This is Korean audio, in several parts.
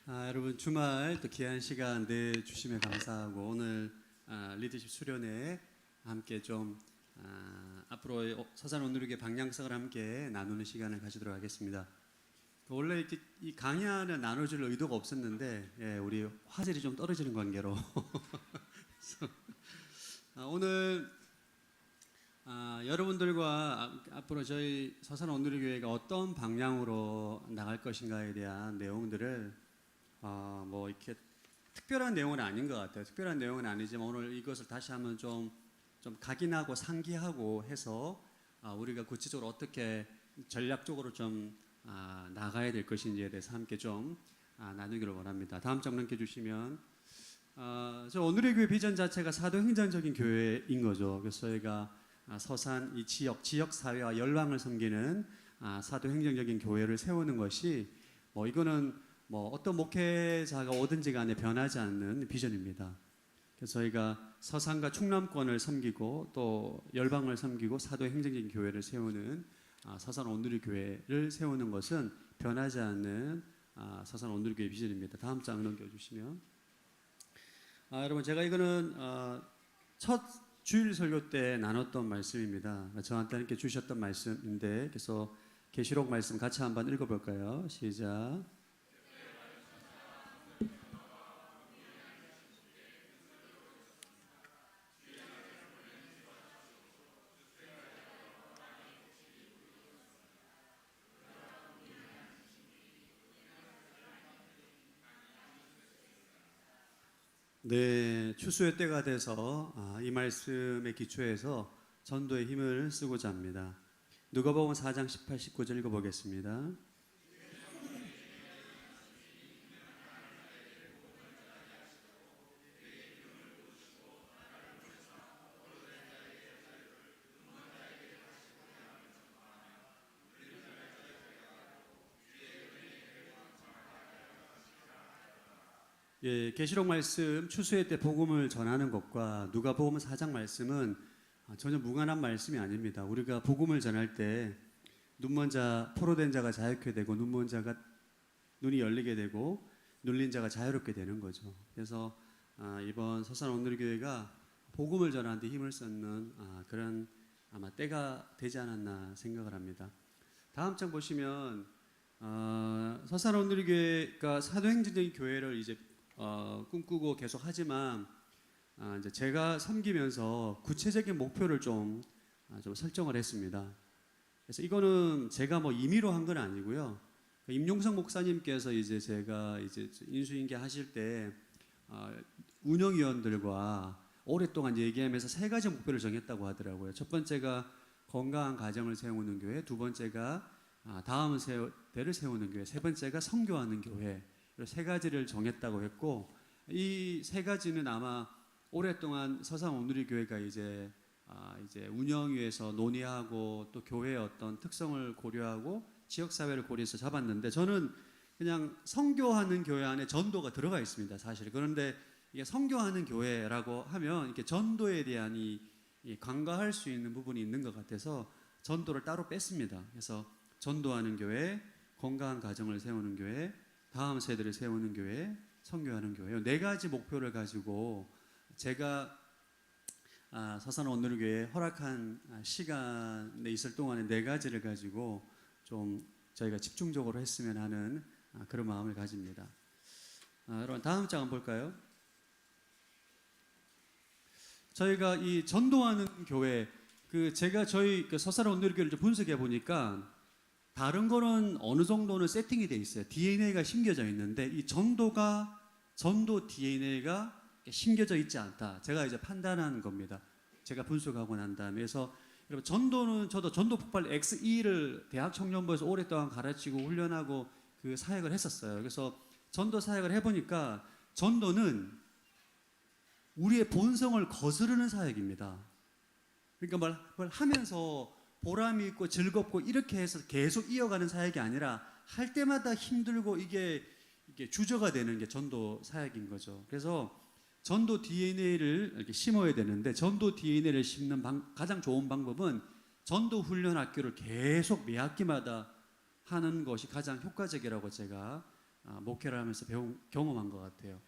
여러분 주말 또 귀한 시간 내주심에 감사하고 오늘 리더십 수련회 함께 좀 앞으로의 서산 온누리교회 방향성을 함께 나누는 시간을 가지도록 하겠습니다. 원래 이렇게 이 강의안을 나눠줄 의도가 없었는데 우리 화질이 좀 떨어지는 관계로 오늘 여러분들과 앞으로 저희 서산 온누리교회가 어떤 방향으로 나갈 것인가에 대한 내용들을 뭐 이렇게 특별한 내용은 아닌 것 같아요. 특별한 내용은 아니지만 오늘 이것을 다시 한번 좀 각인하고 상기하고 해서 우리가 구체적으로 어떻게 전략적으로 좀 나가야 될 것인지에 대해서 함께 좀 나누기를 원합니다. 다음 장 넘겨주시면 저 오늘의 교회 비전 자체가 사도행전적인 교회인 거죠. 그래서 저희가 서산 이 지역 사회와 열방을 섬기는 사도행전적인 교회를 세우는 것이 이거는 어떤 목회자가 오든지 간에 변하지 않는 비전입니다. 그래서 저희가 서산과 충남권을 섬기고 또 열방을 섬기고 사도행정적인 교회를 세우는 서산 온누리교회를 세우는 것은 변하지 않는 서산 온누리교회 비전입니다. 다음 장 넘겨주시면 여러분 제가 이거는 첫 주일 설교 때 나눴던 말씀입니다. 저한테 이렇게 주셨던 말씀인데 그래서 계시록 말씀 같이 한번 읽어볼까요? 시작. 네, 추수의 때가 돼서 이 말씀에 기초해서 전도의 힘을 쓰고자 합니다. 누가복음 4장 18, 19절 읽어보겠습니다. 예, 계시록 말씀 추수의 때 복음을 전하는 것과 누가복음 4장 말씀은 전혀 무관한 말씀이 아닙니다. 우리가 복음을 전할 때 눈먼 자, 포로된 자가 자유케 되고 눈먼 자가 눈이 열리게 되고 눌린 자가 자유롭게 되는 거죠. 그래서 이번 서산 온누리교회가 복음을 전하는 데 힘을 쏟는 그런 아마 때가 되지 않았나 생각을 합니다. 다음 장 보시면 서산 온누리교회가 사도행전적인 교회를 이제 꿈꾸고 계속 하지만 이제 제가 섬기면서 구체적인 목표를 좀 설정을 했습니다. 그래서 이거는 제가 임의로 한 건 아니고요. 임용석 목사님께서 이제 제가 이제 인수인계 하실 때 운영위원들과 오랫동안 얘기하면서 세 가지 목표를 정했다고 하더라고요. 첫 번째가 건강한 가정을 세우는 교회, 두 번째가 다음 세대를 세우는 교회, 세 번째가 선교하는 교회. 세 가지를 정했다고 했고 이 세 가지는 아마 오랫동안 서산 온누리교회가 이제 운영위에서 논의하고 또 교회의 어떤 특성을 고려하고 지역사회를 고려해서 잡았는데 저는 그냥 선교하는 교회 안에 전도가 들어가 있습니다. 사실 그런데 이게 선교하는 교회라고 하면 이렇게 전도에 대한 이 간과할 수 있는 부분이 있는 것 같아서 전도를 따로 뺐습니다. 그래서 전도하는 교회, 건강한 가정을 세우는 교회, 다음 세대를 세우는 교회, 선교하는 교회 네 가지 목표를 가지고 제가 서산 온누리교회에 허락한 시간에 있을 동안에 네 가지를 가지고 좀 저희가 집중적으로 했으면 하는 그런 마음을 가집니다. 여러분 다음 장 한번 볼까요? 저희가 이 전도하는 교회 제가 저희 서산 온누리교회를 좀 분석해 보니까 다른 거는 어느 정도는 세팅이 돼 있어요. DNA가 심겨져 있는데 이 전도 DNA가 심겨져 있지 않다. 제가 이제 판단한 겁니다. 제가 분석하고 난 다음에. 그래서 여러분 전도는 저도 전도 폭발 XE를 대학 청년부에서 오랫동안 가르치고 훈련하고 그 사역을 했었어요. 그래서 전도 사역을 해보니까 전도는 우리의 본성을 거스르는 사역입니다. 그러니까 뭘 하면서 보람이 있고 즐겁고 이렇게 해서 계속 이어가는 사역이 아니라 할 때마다 힘들고 이게 주저가 되는 게 전도 사역인 거죠. 그래서 전도 DNA를 이렇게 심어야 되는데 전도 DNA를 심는 가장 좋은 방법은 전도 훈련 학교를 계속 매 학기마다 하는 것이 가장 효과적이라고 제가 목회를 하면서 경험한 것 같아요.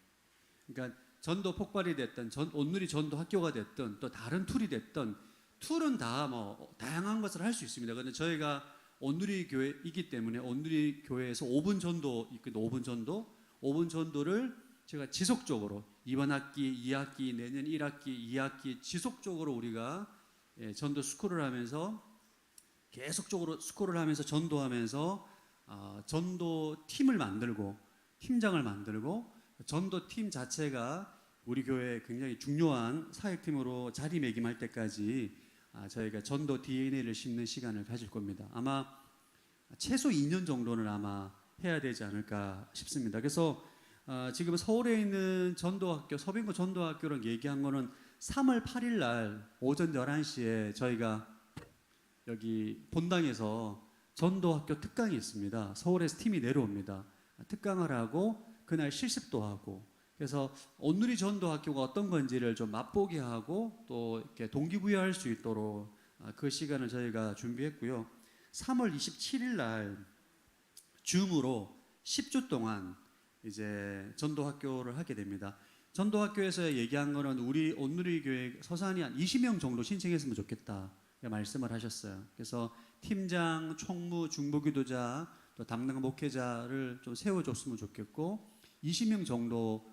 그러니까 전도 폭발이 됐든 온누리 전도 학교가 됐든 또 다른 툴이 됐든 툴은 다 뭐 다양한 것을 할 수 있습니다. 그런데 저희가 온누리 교회이기 때문에 온누리 교회에서 5분 전도 있거든요. 5분 전도를 제가 지속적으로 이번 학기, 2학기, 내년 1학기, 2학기 지속적으로 우리가 전도 스쿨을 하면서 계속적으로 스쿨을 하면서 전도하면서 전도 팀을 만들고 팀장을 만들고 전도 팀 자체가 우리 교회에 굉장히 중요한 사역팀으로 자리매김할 때까지 저희가 전도 DNA를 심는 시간을 가질 겁니다. 아마 최소 2년 정도는 아마 해야 되지 않을까 싶습니다. 그래서 지금 서울에 있는 전도학교, 서빙고 전도학교를 얘기한 거는 3월 8일 날 오전 11시에 저희가 여기 본당에서 전도학교 특강이 있습니다. 서울에서 팀이 내려옵니다. 특강을 하고 그날 실습도 하고, 그래서 온누리 전도학교가 어떤 건지를 좀 맛보게 하고 또 이렇게 동기부여할 수 있도록 그 시간을 저희가 준비했고요. 3월 27일 날 줌으로 10주 동안 이제 전도학교를 하게 됩니다. 전도학교에서 얘기한 거는 우리 온누리 교회 서산이 한 20명 정도 신청했으면 좋겠다 말씀을 하셨어요. 그래서 팀장, 총무, 중보기도자, 또 담당 목회자를 좀 세워줬으면 좋겠고 20명 정도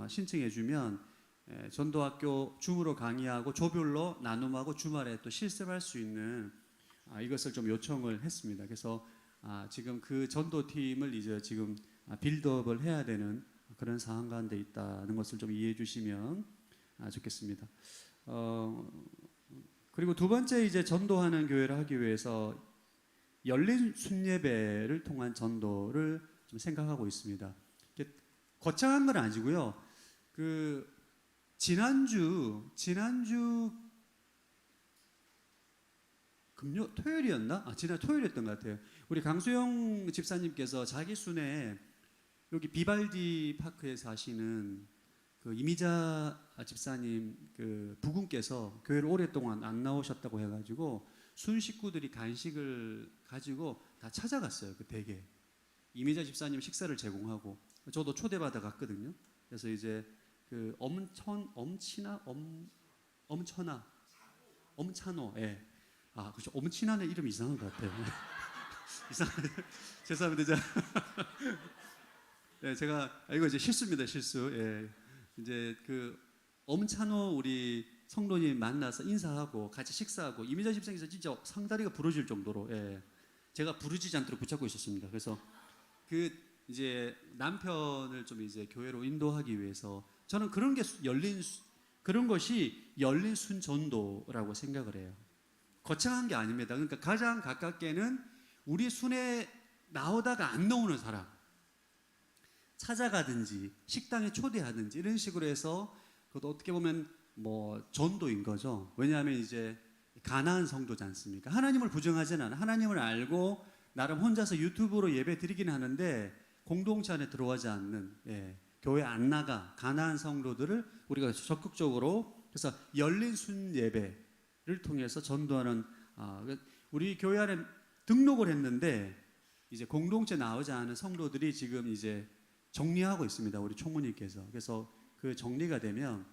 신청해주면 전도학교 줌으로 강의하고 조별로 나눔하고 주말에 또 실습할 수 있는 이것을 좀 요청을 했습니다. 그래서 지금 그 전도팀을 이제 지금 빌드업을 해야 되는 그런 상황 가운데 있다는 것을 좀 이해해 주시면 좋겠습니다. 그리고 두 번째 이제 전도하는 교회를 하기 위해서 열린 순예배를 통한 전도를 좀 생각하고 있습니다. 거창한 건 아니고요. 그 지난주 토요일이었나? 지난 토요일이었던 것 같아요. 우리 강수영 집사님께서 자기 순에 여기 비발디 파크에 사시는 그 이미자 집사님 그 부군께서 교회를 오랫동안 안 나오셨다고 해가지고 순 식구들이 간식을 가지고 다 찾아갔어요. 그 댁에 이미자 집사님 식사를 제공하고 저도 초대받아 갔거든요. 그래서 이제 그 엄찬호, 예. 그렇죠. 엄친아는 이름 이상한 것 같아요. 죄송합니다. 네, 이거 이제 실수입니다, 실수. 예. 이제 그 엄찬호 우리 성도님 만나서 인사하고 같이 식사하고 이미자 집사님께서 진짜 상다리가 부러질 정도로 제가 부르지지 않도록 붙잡고 있었습니다. 그래서 그 이제 남편을 좀 이제 교회로 인도하기 위해서 저는 그런 것이 열린 순전도라고 생각을 해요. 거창한 게 아닙니다. 그러니까 가장 가깝게는 우리 순에 나오다가 안 나오는 사람 찾아가든지 식당에 초대하든지 이런 식으로 해서 그것도 어떻게 보면 뭐 전도인 거죠. 왜냐하면 이제 가나안 성도지 않습니까? 하나님을 부정하지는 않아요. 하나님을 알고 나름 혼자서 유튜브로 예배 드리긴 하는데 공동체 안에 들어가지 않는 교회 안 나가 가나안 성도들을 우리가 적극적으로 그래서 열린 순 예배를 통해서 전도하는 우리 교회 안에 등록을 했는데 이제 공동체 나오지 않은 성도들이 지금 이제 정리하고 있습니다. 우리 총무님께서. 그래서 그 정리가 되면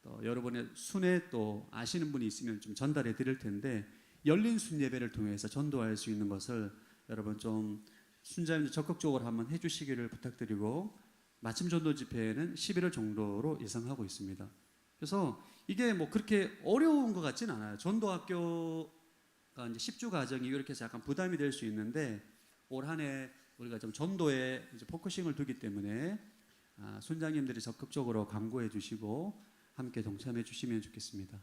또 여러분의 순에 또 아시는 분이 있으면 좀 전달해 드릴 텐데 열린 순 예배를 통해서 전도할 수 있는 것을 여러분 좀 순자님들 적극적으로 한번 해주시기를 부탁드리고 마침 전도 집회는 11월 정도로 예상하고 있습니다. 그래서 이게 뭐 그렇게 어려운 것 같진 않아요. 전도학교가 이제 10주 과정이 이렇게 해서 약간 부담이 될 수 있는데 올 한 해 우리가 좀 전도에 이제 포커싱을 두기 때문에 순장님들이 적극적으로 광고해 주시고 함께 동참해 주시면 좋겠습니다.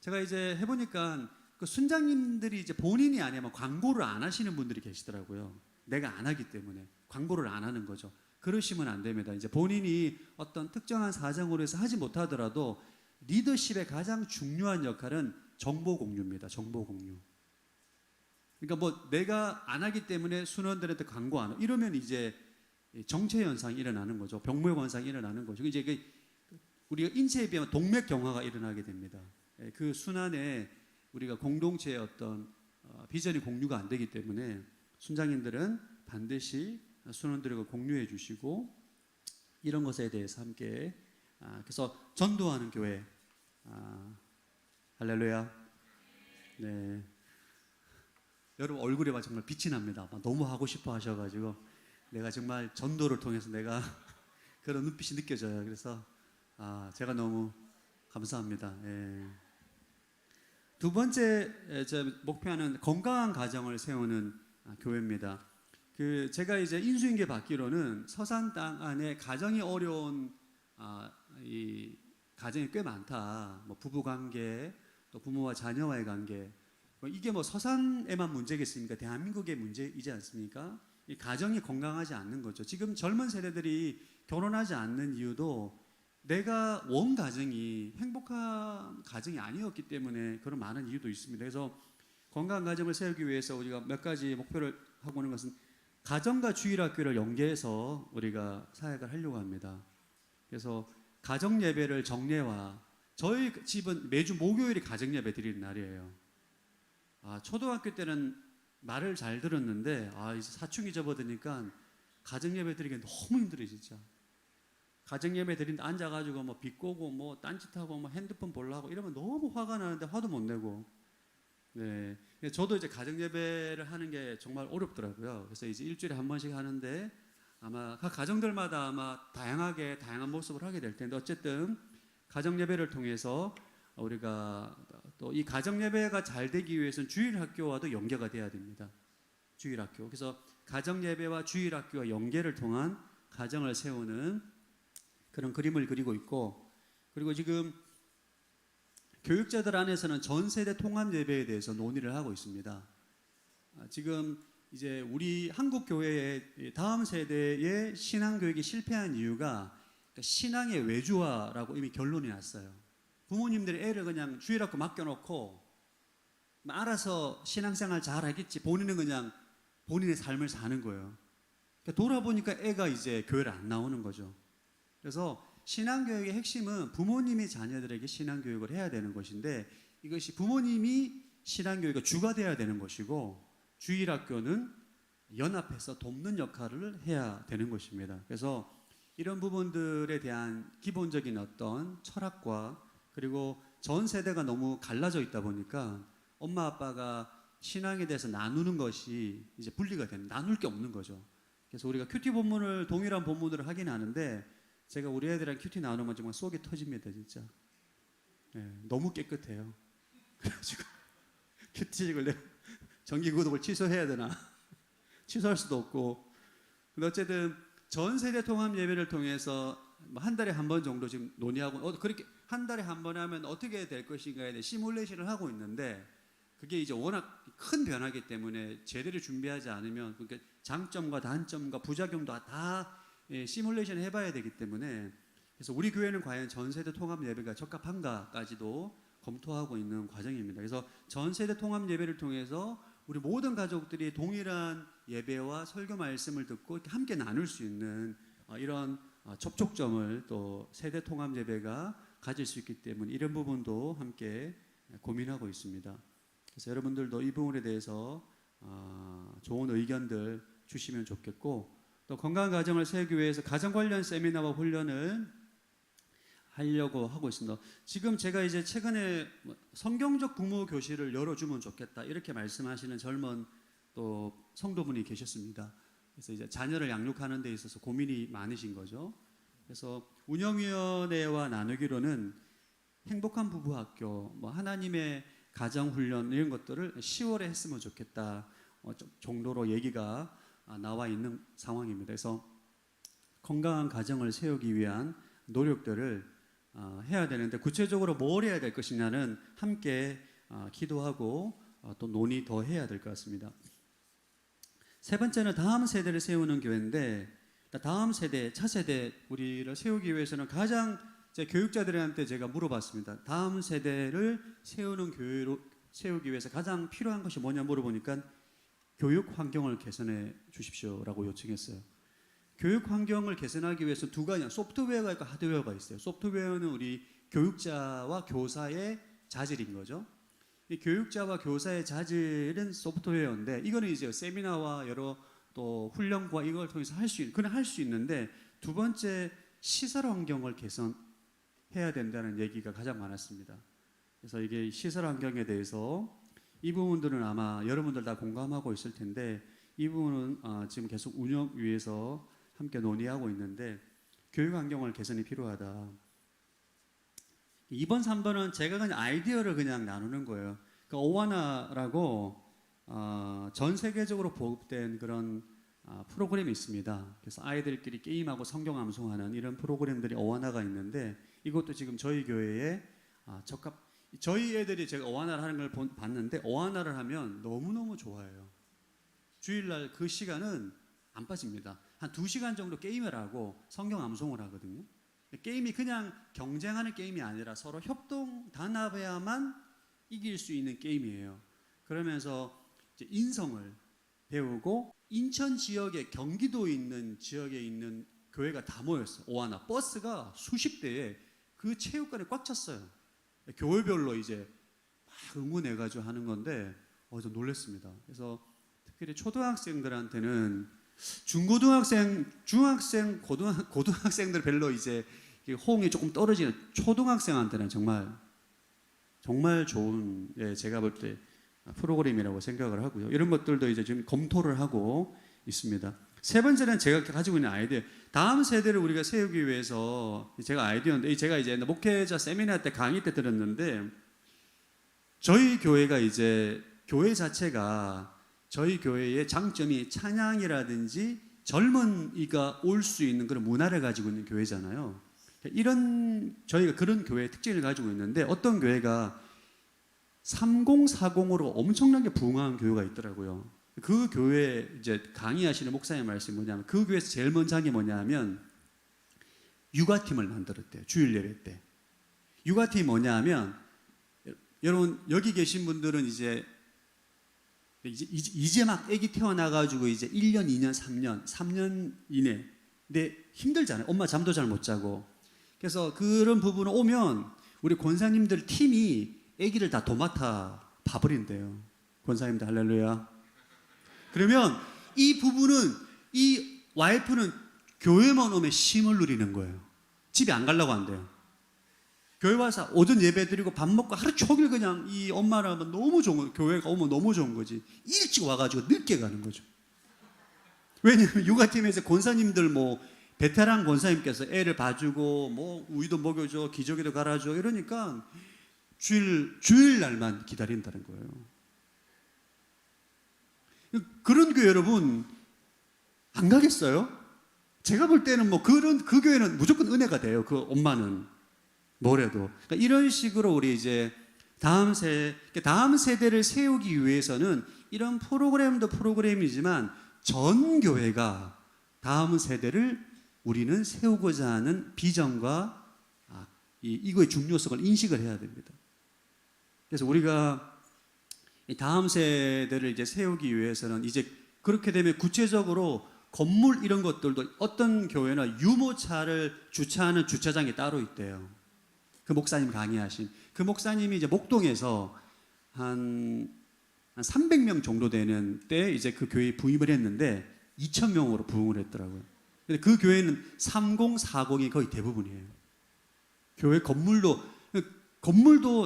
제가 이제 해보니까 그 순장님들이 이제 본인이 아니면 광고를 안 하시는 분들이 계시더라고요. 내가 안 하기 때문에 광고를 안 하는 거죠. 그러시면 안 됩니다. 이제 본인이 어떤 특정한 사정으로 해서 하지 못하더라도 리더십의 가장 중요한 역할은 정보 공유입니다. 정보 공유. 그러니까 뭐 내가 안 하기 때문에 순원들한테 광고 안 하고 이러면 이제 정체 현상이 일어나는 거죠. 병물 현상이 일어나는 거죠. 이제 우리가 인체에 비하면 동맥 경화가 일어나게 됩니다. 그 순환에 우리가 공동체의 어떤 비전이 공유가 안 되기 때문에 순장님들은 반드시 순원들과 공유해 주시고 이런 것에 대해서 함께 그래서 전도하는 교회 할렐루야. 네, 여러분 얼굴에 정말 빛이 납니다. 너무 하고 싶어 하셔가지고 내가 정말 전도를 통해서 내가 그런 눈빛이 느껴져요. 그래서 제가 너무 감사합니다. 예. 두 번째 제 목표는 건강한 가정을 세우는 교회입니다. 제가 이제 인수인계 받기로는 서산 땅 안에 가정이 어려운 이 가정이 꽤 많다. 뭐 부부 관계, 또 부모와 자녀와의 관계. 이게 뭐 서산에만 문제겠습니까? 대한민국의 문제이지 않습니까? 이 가정이 건강하지 않는 거죠. 지금 젊은 세대들이 결혼하지 않는 이유도 내가 원 가정이 행복한 가정이 아니었기 때문에 그런 많은 이유도 있습니다. 그래서 건강한 가정을 세우기 위해서 우리가 몇 가지 목표를 하고 있는 것은 가정과 주일학교를 연계해서 우리가 사역을 하려고 합니다. 그래서 가정 예배를 정례화. 저희 집은 매주 목요일이 가정 예배 드리는 날이에요. 초등학교 때는 말을 잘 들었는데 이제 사춘기 접어드니까 가정 예배 드리기 너무 힘들어요, 진짜. 가정 예배 드린데 앉아가지고 뭐 비꼬고 뭐 딴짓하고 뭐 핸드폰 보려고 이러면 너무 화가 나는데 화도 못 내고. 네, 저도 이제 가정 예배를 하는 게 정말 어렵더라고요. 그래서 이제 일주일에 한 번씩 하는데 아마 각 가정들마다 아마 다양한 모습을 하게 될 텐데 어쨌든 가정 예배를 통해서 우리가 또 이 가정 예배가 잘 되기 위해서는 주일 학교와도 연계가 돼야 됩니다. 주일 학교. 그래서 가정 예배와 주일 학교와 연계를 통한 가정을 세우는 그런 그림을 그리고 있고, 그리고 지금 교육자들 안에서는 전 세대 통합 예배에 대해서 논의를 하고 있습니다. 지금 이제 우리 한국 교회의 다음 세대의 신앙 교육이 실패한 이유가 신앙의 외주화라고 이미 결론이 났어요. 부모님들이 애를 그냥 주일학교 맡겨놓고 알아서 신앙생활 잘 하겠지, 본인은 그냥 본인의 삶을 사는 거예요. 돌아보니까 애가 이제 교회를 안 나오는 거죠. 그래서 신앙교육의 핵심은 부모님이 자녀들에게 신앙교육을 해야 되는 것인데 이것이 부모님이 신앙교육의 주가 되어야 되는 것이고 주일학교는 연합해서 돕는 역할을 해야 되는 것입니다. 그래서 이런 부분들에 대한 기본적인 어떤 철학과 그리고 전 세대가 너무 갈라져 있다 보니까 엄마 아빠가 신앙에 대해서 나누는 것이 이제 분리가 되는, 나눌 게 없는 거죠. 그래서 우리가 큐티 본문을 동일한 본문을 하긴 하는데 제가 우리 애들이랑 큐티 나누면 정말 속이 터집니다, 진짜. 네, 너무 깨끗해요. 그래가지고 큐티직을 내가 정기 구독을 취소해야 되나? 취소할 수도 없고. 근데 어쨌든 전 세대 통합 예배를 통해서 한 달에 한 번 정도 지금 논의하고 그렇게 한 달에 한 번 하면 어떻게 될 것인가에 대해 시뮬레이션을 하고 있는데 그게 이제 워낙 큰 변화이기 때문에 제대로 준비하지 않으면 그러니까 장점과 단점과 부작용도 다 시뮬레이션 해봐야 되기 때문에 그래서 우리 교회는 과연 전세대 통합 예배가 적합한가까지도 검토하고 있는 과정입니다. 그래서 전세대 통합 예배를 통해서 우리 모든 가족들이 동일한 예배와 설교 말씀을 듣고 이렇게 함께 나눌 수 있는 이런 접촉점을 또 세대 통합 예배가 가질 수 있기 때문에 이런 부분도 함께 고민하고 있습니다. 그래서 여러분들도 이 부분에 대해서 좋은 의견들 주시면 좋겠고 또 건강한 가정을 세우기 위해서 가정 관련 세미나와 훈련을 하려고 하고 있습니다. 지금 제가 이제 최근에 성경적 부모 교실을 열어주면 좋겠다 이렇게 말씀하시는 젊은 또 성도분이 계셨습니다. 그래서 이제 자녀를 양육하는 데 있어서 고민이 많으신 거죠. 그래서 운영위원회와 나누기로는 행복한 부부학교, 하나님의 가정훈련 이런 것들을 10월에 했으면 좋겠다 정도로 얘기가 나와 있는 상황입니다. 그래서 건강한 가정을 세우기 위한 노력들을 해야 되는데 구체적으로 뭘 해야 될 것이냐는 함께 기도하고 또 논의 더 해야 될 것 같습니다. 세 번째는 다음 세대를 세우는 교회인데 다음 세대, 차세대 우리를 세우기 위해서는 가장 제 교육자들한테 제가 물어봤습니다. 다음 세대를 세우는 교회로 세우기 위해서 가장 필요한 것이 뭐냐 물어보니까 교육 환경을 개선해 주십시오라고 요청했어요. 교육 환경을 개선하기 위해서 두 가지, 소프트웨어가 있고 하드웨어가 있어요. 소프트웨어는 우리 교육자와 교사의 자질인 거죠. 이 교육자와 교사의 자질은 소프트웨어인데 이거는 이제 세미나와 여러 또 훈련과 이걸 통해서 그냥 할 수 있는데, 두 번째 시설 환경을 개선해야 된다는 얘기가 가장 많았습니다. 그래서 이게 시설 환경에 대해서 이 부분들은 아마 여러분들 다 공감하고 있을 텐데, 이 부분은 지금 계속 운영 위에서 함께 논의하고 있는데, 교육 환경을 개선이 필요하다. 2번, 3번은 제가 그냥 아이디어를 그냥 나누는 거예요. 그러니까 오하나라고 전 세계적으로 보급된 그런 프로그램이 있습니다. 그래서 아이들끼리 게임하고 성경 암송하는 이런 프로그램들이 오하나가 있는데, 이것도 지금 저희 교회에 저희 애들이 제가 오하나를 하는 걸 봤는데, 오하나를 하면 너무너무 좋아해요. 주일날 그 시간은 안 빠집니다. 한 2시간 정도 게임을 하고 성경 암송을 하거든요. 게임이 그냥 경쟁하는 게임이 아니라 서로 협동 단합해야만 이길 수 있는 게임이에요. 그러면서 이제 인성을 배우고, 인천 지역에 경기도 있는 지역에 있는 교회가 다 모였어요. 오하나 버스가 수십 대에 그 체육관에 꽉 찼어요. 교회별로 이제 막 응원해가지고 하는 건데 좀 놀랐습니다. 그래서 특히 초등학생들한테는 중고등학생, 중학생, 고등학생들 별로 이제 호응이 조금 떨어지는 초등학생한테는 정말 좋은, 제가 볼 때 프로그램이라고 생각을 하고요. 이런 것들도 이제 지금 검토를 하고 있습니다. 세 번째는 제가 가지고 있는 아이디어, 다음 세대를 우리가 세우기 위해서 제가 아이디어인데, 제가 이제 목회자 세미나 때 강의 때 들었는데, 저희 교회가 이제 교회 자체가 저희 교회의 장점이 찬양이라든지 젊은이가 올 수 있는 그런 문화를 가지고 있는 교회잖아요. 저희가 그런 교회의 특징을 가지고 있는데, 어떤 교회가 3040으로 엄청나게 부흥한 교회가 있더라고요. 그 교회 이제 강의하시는 목사님 말씀이 뭐냐면, 그 교회에서 제일 먼저 한 게 뭐냐면 육아팀을 만들었대요. 주일 예배 때. 육아팀이 뭐냐면, 여러분 여기 계신 분들은 이제 막 아기 태어나가지고 이제 1년, 2년, 3년 이내. 근데 힘들잖아요. 엄마 잠도 잘 못 자고. 그래서 그런 부분을 오면 우리 권사님들 팀이 아기를 다 도맡아 봐버린대요. 권사님들 할렐루야. 그러면 이 부부는, 이 와이프는 교회만 오면 쉼을 누리는 거예요. 집에 안 가려고 한대요. 교회 와서 오전 예배 드리고 밥 먹고 하루 종일 그냥 이 엄마라면 너무 좋은 거예요. 교회가 오면 너무 좋은 거지. 일찍 와가지고 늦게 가는 거죠. 왜냐하면 육아팀에서 권사님들 베테랑 권사님께서 애를 봐주고 우유도 먹여줘, 기저귀도 갈아줘 이러니까 주일날만 기다린다는 거예요. 그런 교회 여러분 안 가겠어요? 제가 볼 때는 그 교회는 무조건 은혜가 돼요. 그 엄마는 뭐래도. 그러니까 이런 식으로 우리 이제 다음 세대를 세우기 위해서는 이런 프로그램도 프로그램이지만 전 교회가 다음 세대를 우리는 세우고자 하는 비전과 이거의 중요성을 인식을 해야 됩니다. 그래서 우리가 다음 세대를 이제 세우기 위해서는 이제 그렇게 되면 구체적으로 건물 이런 것들도, 어떤 교회는 유모차를 주차하는 주차장이 따로 있대요. 그 목사님 강의하신 그 목사님이 이제 목동에서 한 300명 정도 되는 때 이제 그 교회에 부임을 했는데 2,000명으로 부흥을 했더라고요. 근데 그 교회는 3040이 거의 대부분이에요. 교회 건물도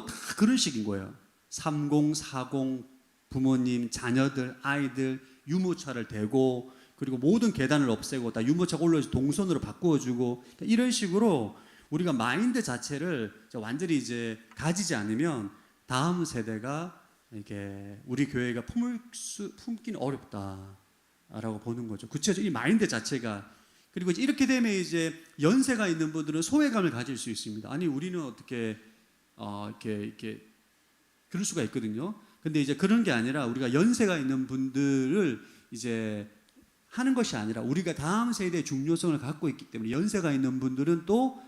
다 그런 식인 거예요. 3040 부모님, 자녀들, 아이들 유모차를 대고, 그리고 모든 계단을 없애고 다 유모차가 올라와서 동선으로 바꾸어주고, 이런 식으로 우리가 마인드 자체를 완전히 이제 가지지 않으면 다음 세대가 이게 우리 교회가 품기는 어렵다라고 보는 거죠. 구체적으로 이 마인드 자체가. 그리고 이렇게 되면 이제 연세가 있는 분들은 소외감을 가질 수 있습니다. 아니 우리는 어떻게 이렇게 그럴 수가 있거든요. 근데 이제 그런 게 아니라, 우리가 연세가 있는 분들을 이제 하는 것이 아니라, 우리가 다음 세대의 중요성을 갖고 있기 때문에 연세가 있는 분들은 또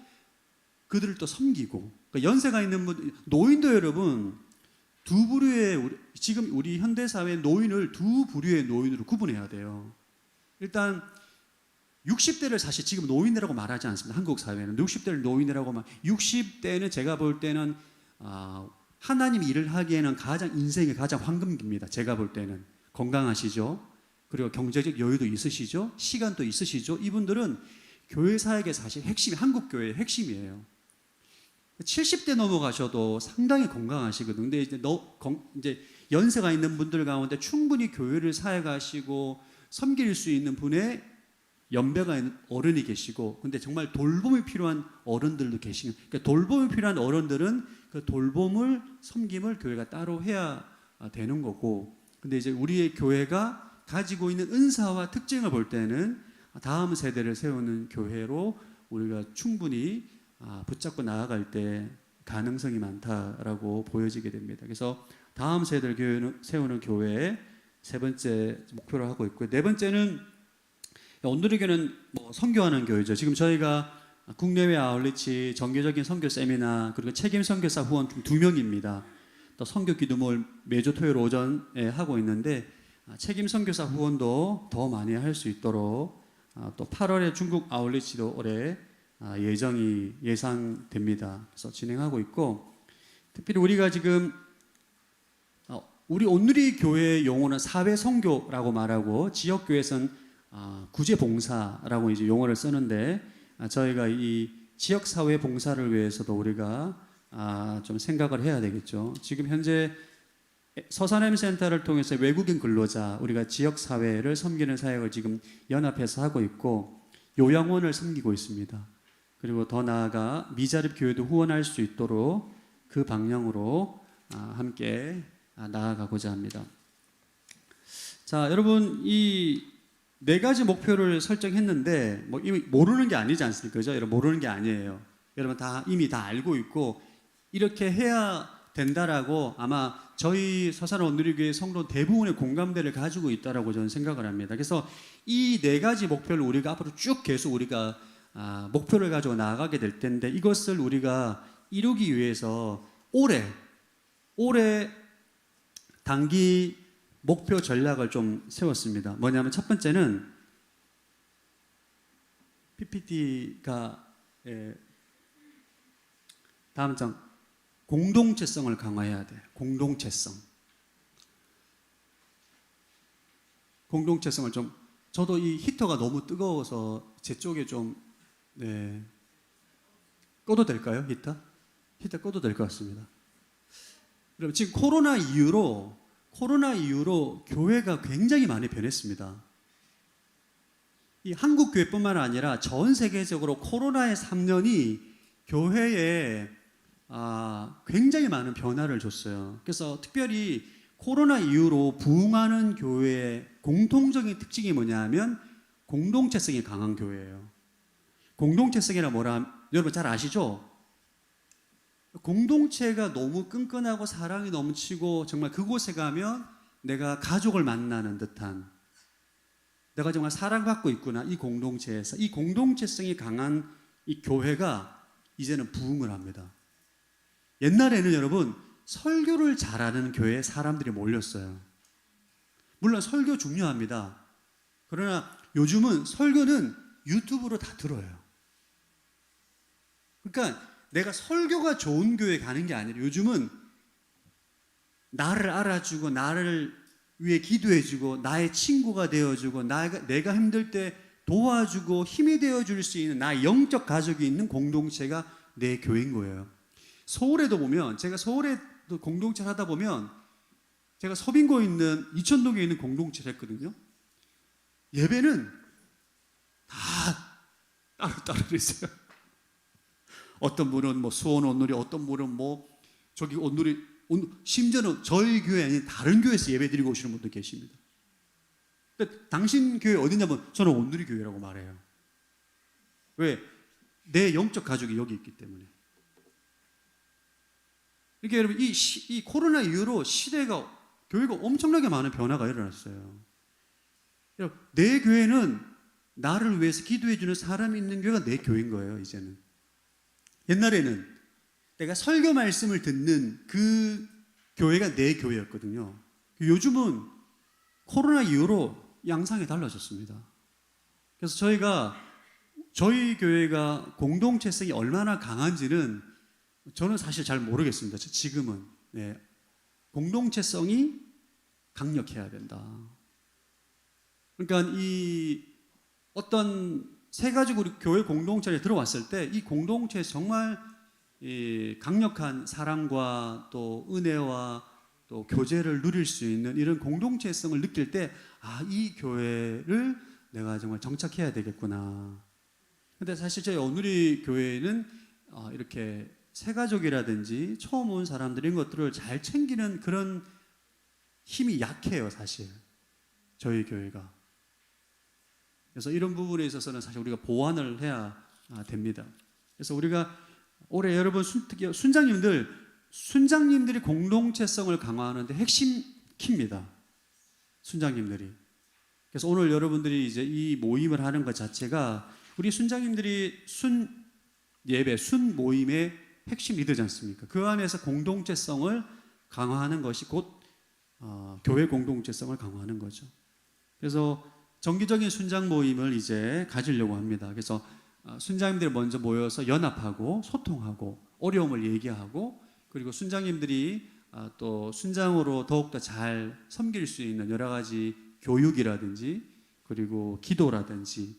그들을 또 섬기고, 그러니까 연세가 있는 분, 노인도 여러분 두 부류의, 지금 우리 현대 사회 노인을 두 부류의 노인으로 구분해야 돼요. 일단 60대를 사실 지금 노인이라고 말하지 않습니다. 한국 사회는 60대를 노인이라고 60대는 제가 볼 때는 하나님 일을 하기에는 인생의 가장 황금기입니다. 제가 볼 때는 건강하시죠. 그리고 경제적 여유도 있으시죠? 시간도 있으시죠? 이분들은 교회 사역의 사실 핵심이 한국 교회의 핵심이에요. 70대 넘어가셔도 상당히 건강하시거든요. 근데 이제 연세가 있는 분들 가운데 충분히 교회를 사역하시고 섬길 수 있는 분의 연배가 있는 어른이 계시고, 근데 정말 돌봄이 필요한 어른들도 계시는. 그러니까 돌봄이 필요한 어른들은 그 돌봄을 섬김을 교회가 따로 해야 되는 거고, 근데 이제 우리의 교회가 가지고 있는 은사와 특징을 볼 때는 다음 세대를 세우는 교회로 우리가 충분히 붙잡고 나아갈 때 가능성이 많다라고 보여지게 됩니다. 그래서 다음 세대를 세우는 교회의 세 번째 목표로 하고 있고요. 네 번째는 온누리교는 선교하는 교회죠. 지금 저희가 국내외 아울리치, 정기적인 선교 세미나, 그리고 책임 선교사 후원 총 2명입니다. 또 선교 기도모를 매주 토요일 오전에 하고 있는데 책임 선교사 후원도 더 많이 할 수 있도록 또 8월에 중국 아울리치도 올해 예정이 예상됩니다. 그래서 진행하고 있고, 특별히 우리가 지금 우리 온누리 교회의 용어는 사회 선교라고 말하고 지역 교회에서는 구제 봉사라고 이제 용어를 쓰는데, 저희가 이 지역 사회 봉사를 위해서도 우리가 좀 생각을 해야 되겠죠. 지금 현재 서산M 센터를 통해서 외국인 근로자, 우리가 지역 사회를 섬기는 사역을 지금 연합해서 하고 있고, 요양원을 섬기고 있습니다. 그리고 더 나아가 미자립 교회도 후원할 수 있도록 그 방향으로 함께 나아가고자 합니다. 자, 여러분, 이 네 가지 목표를 설정했는데 이미 모르는 게 아니지 않습니까? 그죠? 여러분, 모르는 게 아니에요. 여러분 이미 다 알고 있고 이렇게 해야 된다라고 아마 저희 서산 온누리교회 성도 대부분의 공감대를 가지고 있다라고 저는 생각을 합니다. 그래서 이 네 가지 목표를 우리가 앞으로 쭉 계속 우리가 목표를 가지고 나아가게 될 텐데, 이것을 우리가 이루기 위해서 올해 단기 목표 전략을 좀 세웠습니다. 뭐냐면 첫 번째는 PPT가 다음 장, 공동체성을 강화해야 돼요. 공동체성을 좀, 저도 이 히터가 너무 뜨거워서 제 쪽에 좀 꺼도 될까요? 히터 꺼도 될 것 같습니다. 그럼 지금 코로나 이후로 교회가 굉장히 많이 변했습니다. 이 한국 교회뿐만 아니라 전 세계적으로 코로나의 3년이 교회에 굉장히 많은 변화를 줬어요. 그래서 특별히 코로나 이후로 부흥하는 교회의 공통적인 특징이 뭐냐면 공동체성이 강한 교회예요. 공동체성이라 여러분 잘 아시죠? 공동체가 너무 끈끈하고 사랑이 넘치고 정말 그곳에 가면 내가 가족을 만나는 듯한, 내가 정말 사랑받고 있구나, 이 공동체에서. 이 공동체성이 강한 이 교회가 이제는 부흥을 합니다. 옛날에는 여러분 설교를 잘하는 교회에 사람들이 몰렸어요. 물론 설교 중요합니다. 그러나 요즘은 설교는 유튜브로 다 들어요. 그러니까 내가 설교가 좋은 교회 가는 게 아니라 요즘은 나를 알아주고 나를 위해 기도해주고 나의 친구가 되어주고 내가 힘들 때 도와주고 힘이 되어줄 수 있는 나의 영적 가족이 있는 공동체가 내 교회인 거예요. 서울에도 보면, 제가 서울에도 공동체를 하다 보면, 제가 서빙고에 있는 이천동에 있는 공동체를 했거든요. 예배는 다 따로따로 있어요. 어떤 분은 수원 온누리, 어떤 분은 저기 온누리, 심지어는 저희 교회 아닌 다른 교회에서 예배 드리고 오시는 분도 계십니다. 근데 당신 교회 어디냐면 저는 온누리 교회라고 말해요. 왜? 내 영적 가족이 여기 있기 때문에. 그러니까 여러분 이 코로나 이후로 교회가 엄청나게 많은 변화가 일어났어요. 여러분, 내 교회는 나를 위해서 기도해주는 사람이 있는 교회가 내 교회인 거예요. 이제는. 옛날에는 내가 설교 말씀을 듣는 그 교회가 내 교회였거든요. 요즘은 코로나 이후로 양상이 달라졌습니다. 그래서 저희 교회가 공동체성이 얼마나 강한지는 저는 사실 잘 모르겠습니다. 지금은. 공동체성이 강력해야 된다. 그러니까 이 어떤 세 가지고 우리 교회 공동체에 들어왔을 때 이 공동체에서 정말 이 강력한 사랑과 또 은혜와 또 교제를 누릴 수 있는 이런 공동체성을 느낄 때 아, 이 교회를 내가 정말 정착해야 되겠구나. 근데 사실 저희 오누리 교회는 이렇게 새가족이라든지 처음 온 사람들 이런 것들을 잘 챙기는 그런 힘이 약해요, 사실. 저희 교회가. 그래서 이런 부분에 있어서는 사실 우리가 보완을 해야 됩니다. 그래서 우리가 올해 여러분 특히 순장님들이 공동체성을 강화하는데 핵심 키입니다. 순장님들이. 그래서 오늘 여러분들이 이제 이 모임을 하는 것 자체가 우리 순장님들이 순 모임의 핵심 리더지 않습니까? 그 안에서 공동체성을 강화하는 것이 곧 교회 공동체성을 강화하는 거죠. 그래서 정기적인 순장 모임을 이제 가지려고 합니다. 그래서 순장님들이 먼저 모여서 연합하고 소통하고 어려움을 얘기하고 그리고 순장님들이 또 순장으로 더욱더 잘 섬길 수 있는 여러 가지 교육이라든지 그리고 기도라든지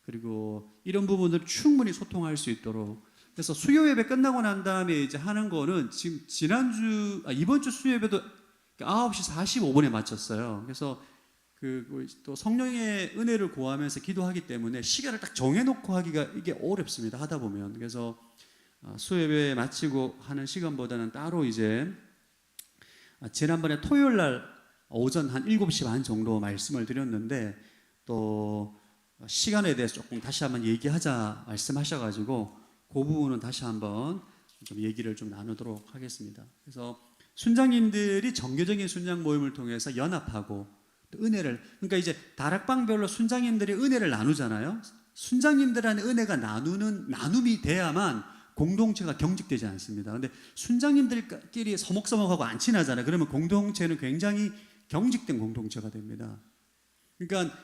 그리고 이런 부분을 충분히 소통할 수 있도록 그래서 수요 예배 끝나고 난 다음에 이제 하는 거는 지금 이번 주 수요 예배도 9시 45분에 마쳤어요. 그래서 또 성령의 은혜를 구하면서 기도하기 때문에 시간을 딱 정해놓고 하기가 이게 어렵습니다. 하다 보면. 그래서 수요 예배 마치고 하는 시간보다는 따로 이제 지난번에 토요일 날 오전 한 7시 반 정도 말씀을 드렸는데 또 시간에 대해서 조금 다시 한번 얘기하자 말씀하셔가지고 그 부분은 다시 한번 좀 얘기를 좀 나누도록 하겠습니다. 그래서 순장님들이 정교적인 순장 모임을 통해서 연합하고 또 은혜를 그러니까 이제 다락방별로 순장님들이 은혜를 나누잖아요. 순장님들한테 은혜가 나눔이 돼야만 공동체가 경직되지 않습니다. 근데 순장님들끼리 서먹서먹하고 안 친하잖아요. 그러면 공동체는 굉장히 경직된 공동체가 됩니다. 그러니까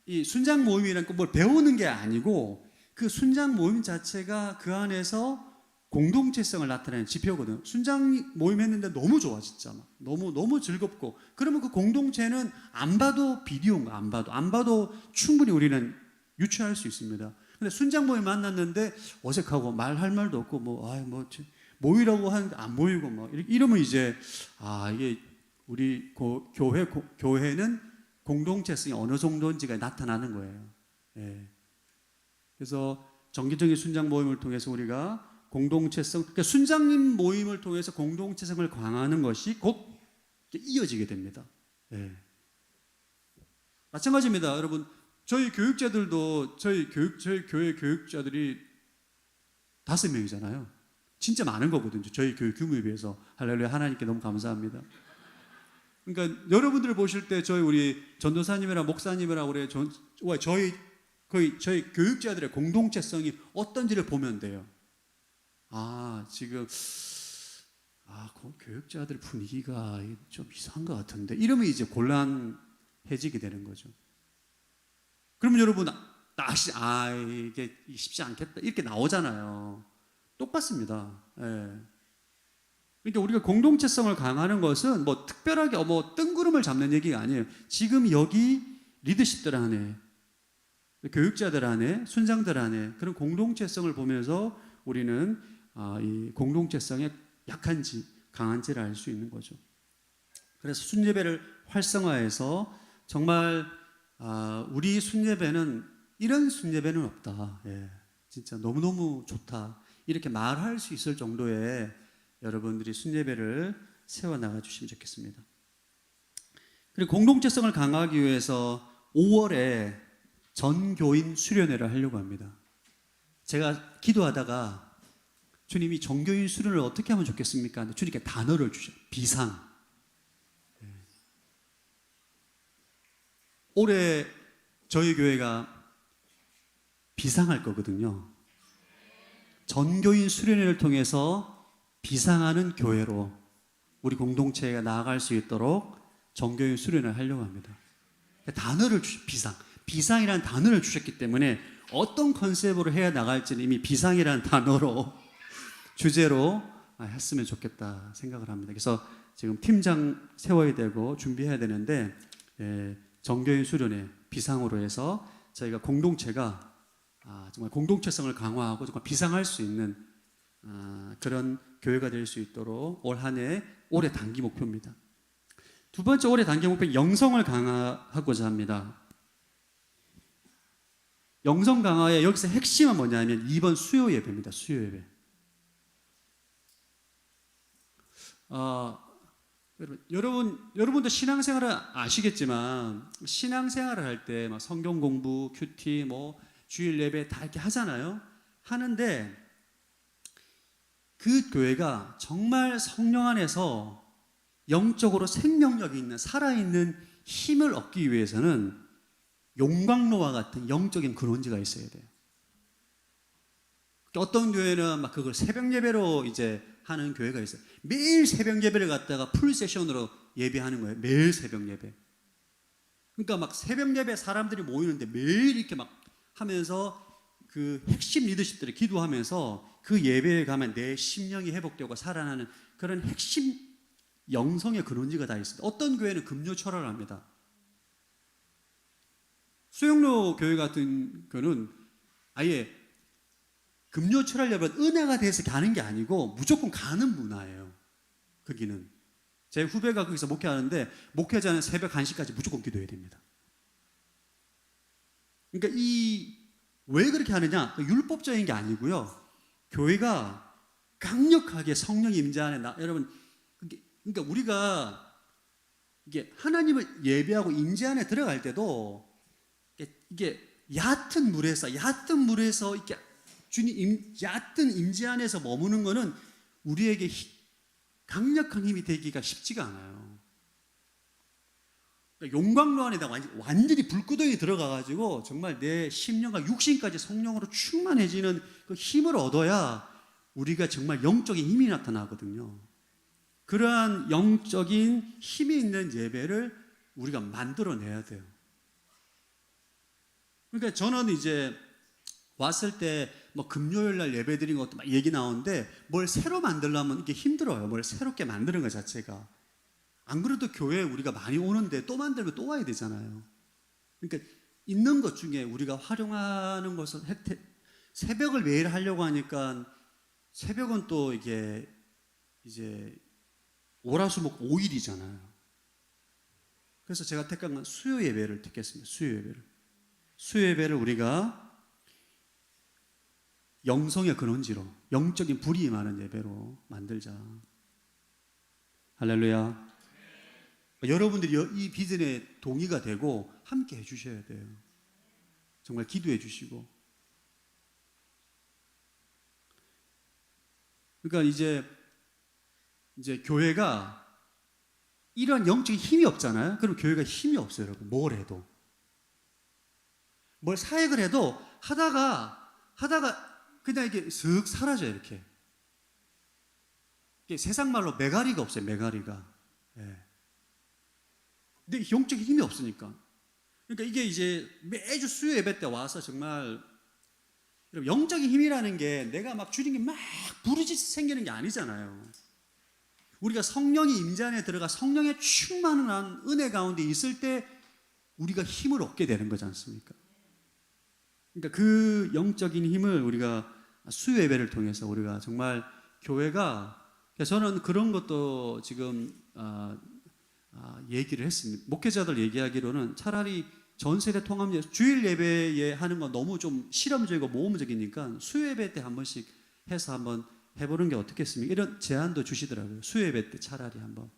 이 순장 모임이란 걸 배우는 게 아니고 그 순장 모임 자체가 그 안에서 공동체성을 나타내는 지표거든요. 순장 모임 했는데 너무 좋아 진짜 너무 즐겁고 그러면 그 공동체는 안 봐도 비디오인 거 안 봐도 충분히 우리는 유추할 수 있습니다. 근데 순장 모임 만났는데 어색하고 말할 말도 없고 모이라고 하는데 안 모이고 이러면 이제 이게 우리 교회는 공동체성이 어느 정도인지가 나타나는 거예요. 예. 그래서 정기적인 순장 모임을 통해서 우리가 공동체성, 그러니까 순장님 모임을 통해서 공동체성을 강화하는 것이 곧 이어지게 됩니다. 예. 마찬가지입니다, 여러분. 저희 교육자들도 저희 교회 교육자들이 5명이잖아요. 진짜 많은 거거든요. 저희 교육 규모에 비해서. 할렐루야, 하나님께 너무 감사합니다. 그러니까 여러분들 보실 때 우리 전도사님이랑 목사님이랑 저희 교육자들의 공동체성이 어떤지를 보면 돼요. 지금 교육자들 분위기가 좀 이상한 것 같은데 이러면 이제 곤란해지게 되는 거죠. 그러면 여러분 이게 쉽지 않겠다 이렇게 나오잖아요. 똑같습니다. 예. 그러니까 우리가 공동체성을 강화하는 것은 특별하게 뜬구름을 잡는 얘기가 아니에요. 지금 여기 리더십들 안에 교육자들 안에 순장들 안에 그런 공동체성을 보면서 우리는 이 공동체성의 약한지 강한지를 알 수 있는 거죠. 그래서 순예배를 활성화해서 정말 우리 순예배는 이런 순예배는 없다. 예, 진짜 너무너무 좋다. 이렇게 말할 수 있을 정도의 여러분들이 순예배를 세워나가 주시면 좋겠습니다. 그리고 공동체성을 강화하기 위해서 5월에 전교인 수련회를 하려고 합니다. 제가 기도하다가 주님이 전교인 수련을 어떻게 하면 좋겠습니까? 근데 주님께 단어를 주셔. 비상. 올해 저희 교회가 비상할 거거든요. 전교인 수련회를 통해서 비상하는 교회로 우리 공동체가 나아갈 수 있도록 전교인 수련을 하려고 합니다. 단어를 비상이라는 단어를 주셨기 때문에 어떤 컨셉으로 해야 나갈지는 이미 비상이라는 단어로 주제로 했으면 좋겠다 생각을 합니다. 그래서 지금 팀장 세워야 되고 준비해야 되는데 정교인 수련회 비상으로 해서 저희가 공동체가 정말 공동체성을 강화하고 정말 비상할 수 있는 그런 교회가 될 수 있도록 올 한 해 올해 단기 목표입니다. 두 번째 올해 단기 목표는 영성을 강화하고자 합니다. 영성 강화의 여기서 핵심은 뭐냐면 2번 수요 예배입니다. 수요 예배. 여러분도 신앙생활을 아시겠지만 신앙생활을 할 때 성경 공부, 큐티, 주일 예배 다 이렇게 하잖아요. 하는데 그 교회가 정말 성령 안에서 영적으로 생명력이 있는 살아있는 힘을 얻기 위해서는 용광로와 같은 영적인 근원지가 있어야 돼요. 어떤 교회는 그걸 새벽 예배로 이제 하는 교회가 있어요. 매일 새벽 예배를 갖다가 풀 세션으로 예배하는 거예요. 매일 새벽 예배. 그러니까 새벽 예배 사람들이 모이는데 매일 이렇게 하면서 그 핵심 리더십들이 기도하면서 그 예배에 가면 내 심령이 회복되고 살아나는 그런 핵심 영성의 근원지가 다 있습니다. 어떤 교회는 금요 철학을 합니다. 수영로 교회 같은 거는 아예 금요 철학 예배 은혜가 돼서 가는 게 아니고 무조건 가는 문화예요. 거기는 제 후배가 거기서 목회하는데 목회자는 새벽 1시까지 무조건 기도해야 됩니다. 그러니까 왜 그렇게 하느냐? 율법적인 게 아니고요. 교회가 강력하게 성령 임재 안에 여러분 그러니까 우리가 이게 하나님을 예배하고 임재 안에 들어갈 때도 이게 얕은 물에서 이렇게 주님 얕은 임재 안에서 머무는 거는 우리에게 강력한 힘이 되기가 쉽지가 않아요. 그러니까 용광로 안에다 완전히 불구덩이 들어가가지고 정말 내 심령과 육신까지 성령으로 충만해지는 그 힘을 얻어야 우리가 정말 영적인 힘이 나타나거든요. 그러한 영적인 힘이 있는 예배를 우리가 만들어내야 돼요. 그러니까 저는 이제 왔을 때 금요일 날 예배 드린 것도 막 얘기 나오는데 뭘 새로 만들려면 이게 힘들어요. 뭘 새롭게 만드는 것 자체가. 안 그래도 교회에 우리가 많이 오는데 또 만들면 또 와야 되잖아요. 그러니까 있는 것 중에 우리가 활용하는 것을 새벽을 매일 하려고 하니까 새벽은 또 이게 이제 월화수목 5일이잖아요. 그래서 제가 택한 건 수요 예배를 택했습니다. 수요 예배를 우리가 영성의 근원지로 영적인 불이 임하는 예배로 만들자. 할렐루야. 여러분들이 이 비전에 동의가 되고 함께 해주셔야 돼요. 정말 기도해 주시고. 그러니까 이제 교회가 이런 영적인 힘이 없잖아요. 그럼 교회가 힘이 없어요, 여러분. 뭘 해도. 뭘 사역을 해도 하다가 그냥 이게 슥 사라져요, 이렇게. 이게 세상 말로 메가리가 없어요, 메가리가. 예. 근데 영적인 힘이 없으니까. 그러니까 이게 이제 매주 수요 예배 때 와서 정말 영적인 힘이라는 게 내가 막 주는 게 막 부르짖 생기는 게 아니잖아요. 우리가 성령이 임재 안에 들어가 성령의 충만한 은혜 가운데 있을 때 우리가 힘을 얻게 되는 거지 않습니까? 그러니까 그 영적인 힘을 우리가 수요 예배를 통해서 우리가 정말 교회가 저는 그런 것도 지금 얘기를 했습니다. 목회자들 얘기하기로는 차라리 전세대 통합 주일 예배에 하는 건 너무 좀 실험적이고 모험적이니까 수요 예배 때 한 번씩 해서 한번 해보는 게 어떻겠습니까? 이런 제안도 주시더라고요. 수요 예배 때 차라리 한번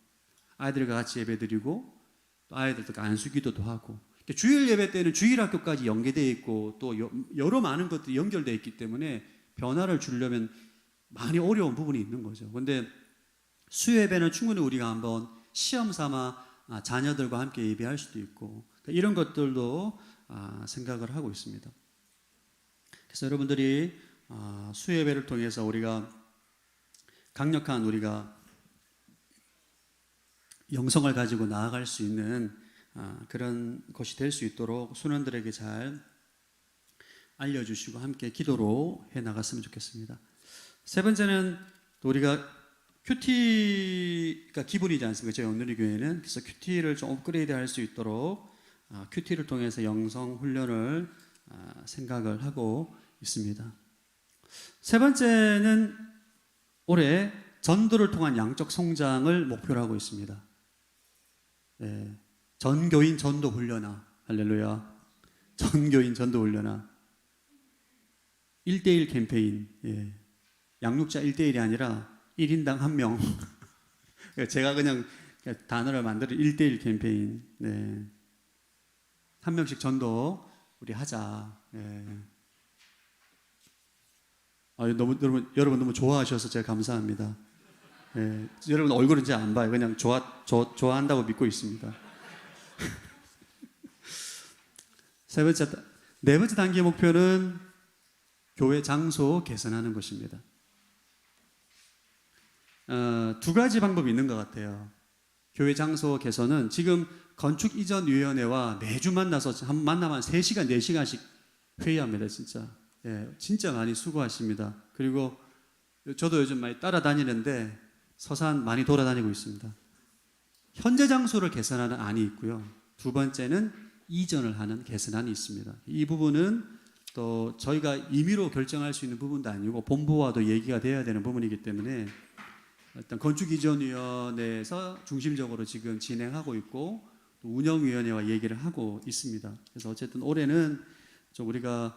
아이들과 같이 예배 드리고 또 아이들도 안수기도도 하고. 주일 예배 때는 주일학교까지 연계되어 있고 또 여러 많은 것들이 연결되어 있기 때문에 변화를 주려면 많이 어려운 부분이 있는 거죠. 그런데 수요 예배는 충분히 우리가 한번 시험 삼아 자녀들과 함께 예배할 수도 있고 이런 것들도 생각을 하고 있습니다. 그래서 여러분들이 수요 예배를 통해서 우리가 강력한 우리가 영성을 가지고 나아갈 수 있는 그런 것이 될 수 있도록 순원들에게 잘 알려주시고 함께 기도로 해나갔으면 좋겠습니다. 세 번째는 또 우리가 큐티가 기본이지 않습니까? 저희 온누리 교회는. 그래서 큐티를 좀 업그레이드 할 수 있도록 큐티를 통해서 영성 훈련을 생각을 하고 있습니다. 세 번째는 올해 전도를 통한 양적 성장을 목표로 하고 있습니다. 네, 전교인 전도 훈련아, 할렐루야. 전교인 전도 훈련아. 1대1 캠페인, 예. 양육자 1대1이 아니라 1인당 1명. 제가 그냥 단어를 만들어 1대1 캠페인. 네. 한 명씩 전도 우리 하자. 예. 여러분 너무 좋아하셔서 제가 감사합니다. 예. 여러분 얼굴은 잘 안 봐요. 그냥 좋아한다고 믿고 있습니다. 네 번째 단계 목표는 교회 장소 개선하는 것입니다. 두 가지 방법이 있는 것 같아요. 교회 장소 개선은 지금 건축이전위원회와 매주 만나서 만나면 3시간, 4시간씩 회의합니다. 진짜. 예, 진짜 많이 수고하십니다. 그리고 저도 요즘 많이 따라다니는데 서산 많이 돌아다니고 있습니다. 현재 장소를 개선하는 안이 있고요. 두 번째는 이전을 하는 개선안이 있습니다. 이 부분은 또 저희가 임의로 결정할 수 있는 부분도 아니고 본부와도 얘기가 돼야 되는 부분이기 때문에 일단 건축이전위원회에서 중심적으로 지금 진행하고 있고 또 운영위원회와 얘기를 하고 있습니다. 그래서 어쨌든 올해는 좀 우리가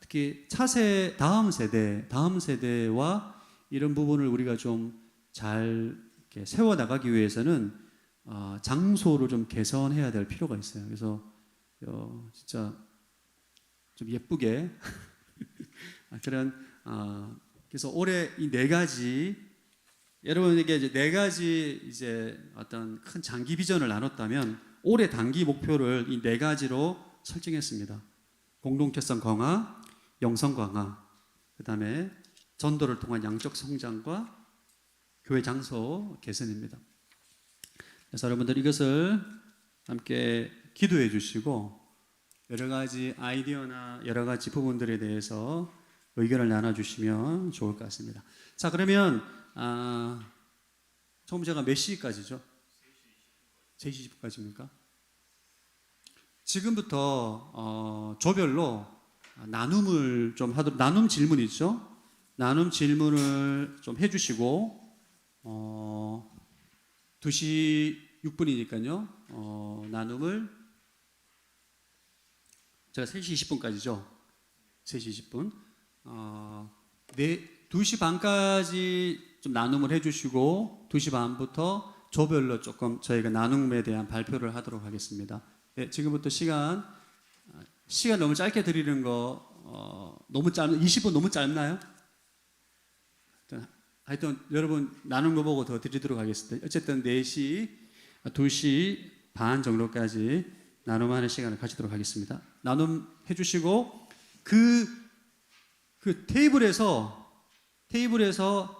특히 차세 다음 세대와 이런 부분을 우리가 좀 잘 세워 나가기 위해서는 장소를 좀 개선해야 될 필요가 있어요. 그래서 진짜 좀 예쁘게 그런 그래서 올해 이 네 가지 여러분에게 이제 네 가지 이제 어떤 큰 장기 비전을 나눴다면 올해 단기 목표를 이 네 가지로 설정했습니다. 공동체성 강화, 영성 강화, 그 다음에 전도를 통한 양적 성장과 교회 장소 개선입니다. 그래서 여러분들 이것을 함께 기도해 주시고 여러 가지 아이디어나 여러 가지 부분들에 대해서 의견을 나눠주시면 좋을 것 같습니다. 자, 그러면 처음 제가 몇 시까지죠? 3시 20분까지입니까? 지금부터 조별로 나눔을 좀 하도록, 나눔 질문 있죠? 나눔 질문을 좀 해주시고 2시 6분이니까요. 나눔을 제가 3시 20분까지죠. 3시 20분. 2시 반까지 좀 나눔을 해주시고 2시 반부터 조별로 조금 저희가 나눔에 대한 발표를 하도록 하겠습니다. 네, 지금부터 시간 너무 짧게 드리는 거 너무 20분 너무 짧나요? 하여튼 여러분 나눈 거 보고 더 드리도록 하겠습니다. 어쨌든 4시, 2시 반 정도까지 나눔하는 시간을 가지도록 하겠습니다. 나눔 해주시고 그 테이블에서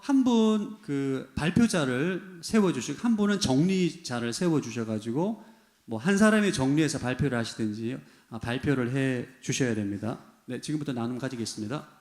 한 분 그 발표자를 세워주시고 한 분은 정리자를 세워주셔가지고 뭐 한 사람이 정리해서 발표를 하시든지 발표를 해 주셔야 됩니다. 네, 지금부터 나눔 가지겠습니다.